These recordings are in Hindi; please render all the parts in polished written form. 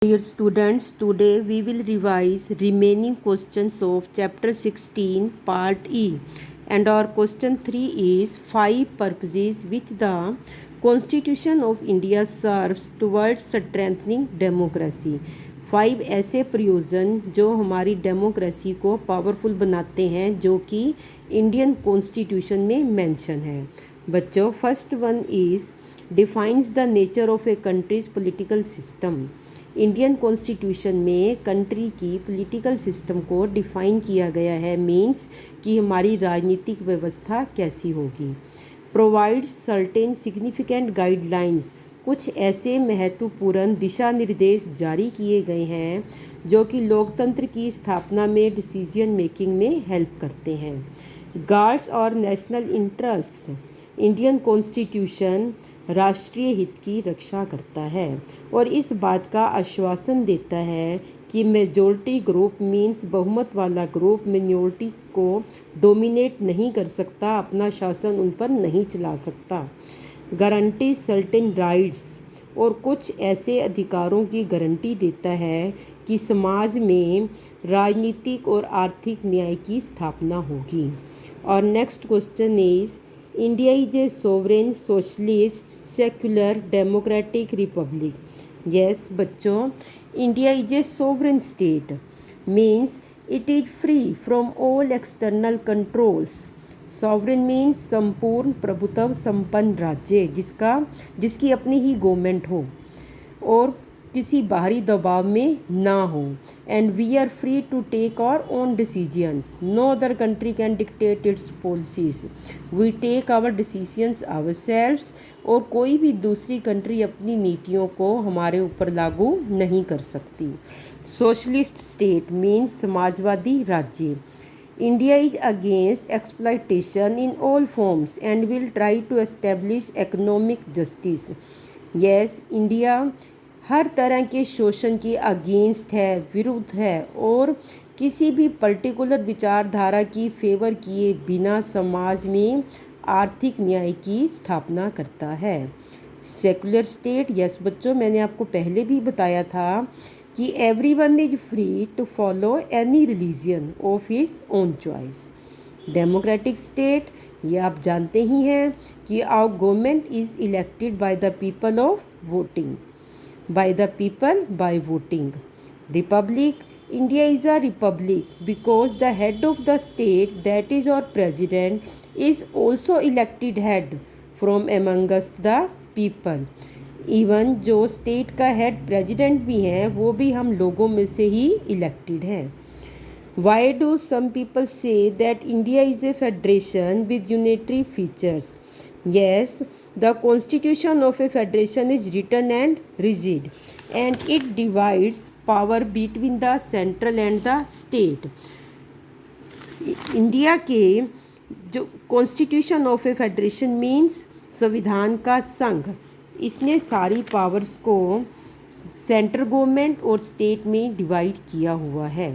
Dear students, today we will revise remaining questions of chapter 16 part E, and our question 3 is 5 purposes which the Constitution of India serves towards strengthening democracy। 5 ऐसे प्रयोजन जो हमारी डेमोक्रेसी को पावरफुल बनाते हैं जो कि इंडियन कॉन्स्टिट्यूशन में मेंशन है। बच्चों, first one is defines the nature of A countries political system. Indian constitution में कंट्री की पॉलिटिकल सिस्टम को डिफ़ाइन किया गया है, मीन्स कि हमारी राजनीतिक व्यवस्था कैसी होगी। प्रोवाइड्स सर्टेन सिग्निफिकेंट गाइडलाइंस, कुछ ऐसे महत्वपूर्ण दिशा निर्देश जारी किए गए हैं जो कि लोकतंत्र की स्थापना में डिसीजन मेकिंग में हेल्प करते हैं। गार्ड्स और नेशनल इंटरेस्ट्स, इंडियन कॉन्स्टिट्यूशन राष्ट्रीय हित की रक्षा करता है और इस बात का आश्वासन देता है कि मेजॉरिटी ग्रुप मीन्स बहुमत वाला ग्रुप मिनॉरिटी को डोमिनेट नहीं कर सकता, अपना शासन उन पर नहीं चला सकता। गारंटी सर्टेन राइट्स, और कुछ ऐसे अधिकारों की गारंटी देता है कि समाज में राजनीतिक और आर्थिक न्याय की स्थापना होगी। और next question is India is a sovereign, socialist, secular, democratic republic. Yes, बच्चों, India is a sovereign state, means it is free from all external controls. Sovereign means संपूर्ण प्रभुत्व संपन्न राज्य जिसकी अपनी ही गवर्नमेंट हो और किसी बाहरी दबाव में ना हो। And we are free to take our own decisions, no other country can dictate its policies, we take our decisions ourselves, और कोई भी दूसरी कंट्री अपनी नीतियों को हमारे ऊपर लागू नहीं कर सकती। सोशलिस्ट स्टेट मीन्स समाजवादी राज्य। India is against exploitation in all forms and will try to establish economic justice. Yes, India हर तरह के शोषण के अगेंस्ट है, विरुद्ध है, और किसी भी पर्टिकुलर विचारधारा की फेवर किए बिना समाज में आर्थिक न्याय की स्थापना करता है। सेकुलर स्टेट, यस बच्चों, मैंने आपको पहले भी बताया था कि everyone is free to follow any religion of his own choice. Democratic state, ये आप जानते ही हैं कि our government is elected by the people of voting, by the people by voting. Republic, India is a republic because the head of the state, that is our president, is also elected head from amongst the people. Even जो स्टेट का हेड प्रेसिडेंट भी हैं वो भी हम लोगों में से ही इलेक्टेड हैं। Why do some people say that India is a federation with unitary features? Yes, the constitution of a federation is written and rigid, and it divides power between the central and the state. India के जो constitution of A federation means संविधान का संघ, इसने सारी पावर्स को सेंट्रल गवर्नमेंट और स्टेट में डिवाइड किया हुआ है।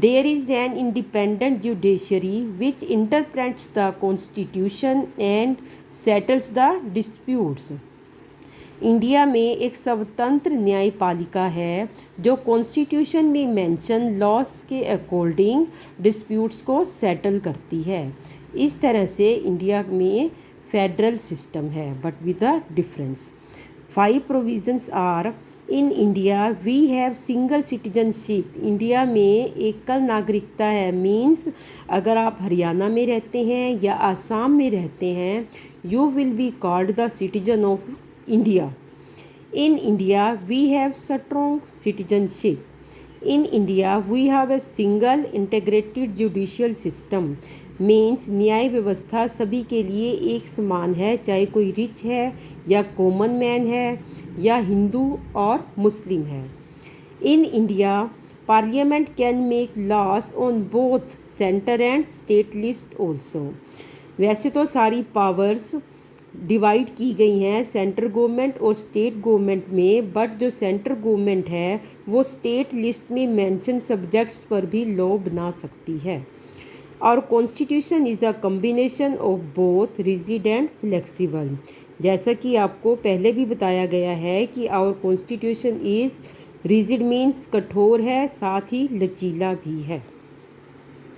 There is an independent judiciary which interprets the constitution and settles the disputes. India में एक स्वतंत्र न्यायपालिका है जो कॉन्स्टिट्यूशन में मेंशन लॉस के अकॉर्डिंग डिस्प्यूट्स को सेटल करती है। इस तरह से इंडिया में फेडरल सिस्टम है, but with a difference. 5 provisions are in India we have single citizenship. India में एकल नागरिकता है, मीन्स अगर आप हरियाणा में रहते हैं या आसाम में रहते हैं, you will be called the citizen of India. In India we have strong citizenship. In India we have a single integrated judicial system, means न्याय व्यवस्था सभी के लिए एक समान है, चाहे कोई रिच है या कॉमन मैन है या हिंदू और मुस्लिम है। In India parliament can make loss on both centre and state list also. वैसे तो सारी पावर्स डिवाइड की गई हैं सेंट्रल गवर्नमेंट और स्टेट गवर्नमेंट में, बट जो सेंट्रल गवर्नमेंट है वो स्टेट लिस्ट में मेंशन सब्जेक्ट्स पर भी लॉ बना सकती है। Our constitution is a combination of both rigid and flexible. जैसा कि आपको पहले भी बताया गया है कि our constitution is rigid means कठोर है, साथ ही लचीला भी है।